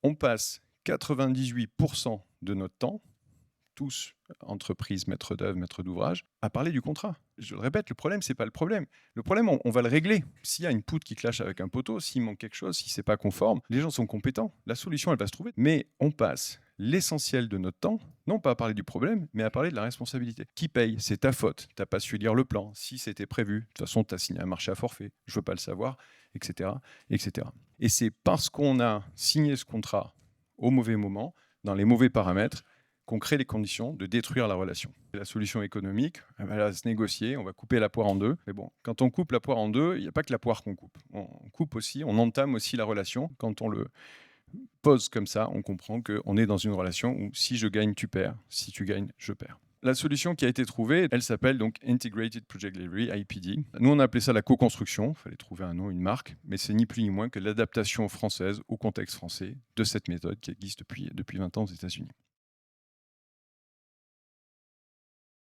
On passe 98% de notre temps, tous, entreprises, maîtres d'œuvre, maîtres d'ouvrage, à parler du contrat. Je le répète, le problème, c'est pas le problème. Le problème, on va le régler. S'il y a une poutre qui clash avec un poteau, s'il manque quelque chose, si c'est pas conforme, les gens sont compétents. La solution, elle va se trouver. Mais on passe l'essentiel de notre temps, non pas à parler du problème, mais à parler de la responsabilité. Qui paye? C'est ta faute. T'as pas su lire le plan. Si c'était prévu, de toute façon, tu as signé un marché à forfait. Je veux pas le savoir, etc., etc. Et c'est parce qu'on a signé ce contrat au mauvais moment, dans les mauvais paramètres, qu'on crée les conditions de détruire la relation. La solution économique, elle va se négocier, on va couper la poire en deux. Mais bon, quand on coupe la poire en deux, il n'y a pas que la poire qu'on coupe. On coupe aussi, on entame aussi la relation. Quand on le pose comme ça, on comprend qu'on est dans une relation où si je gagne, tu perds. Si tu gagnes, je perds. La solution qui a été trouvée, elle s'appelle donc Integrated Project Delivery, IPD. Nous, on a appelé ça la co-construction. Il fallait trouver un nom, une marque, mais c'est ni plus ni moins que l'adaptation française au contexte français de cette méthode qui existe depuis 20 ans aux États-Unis.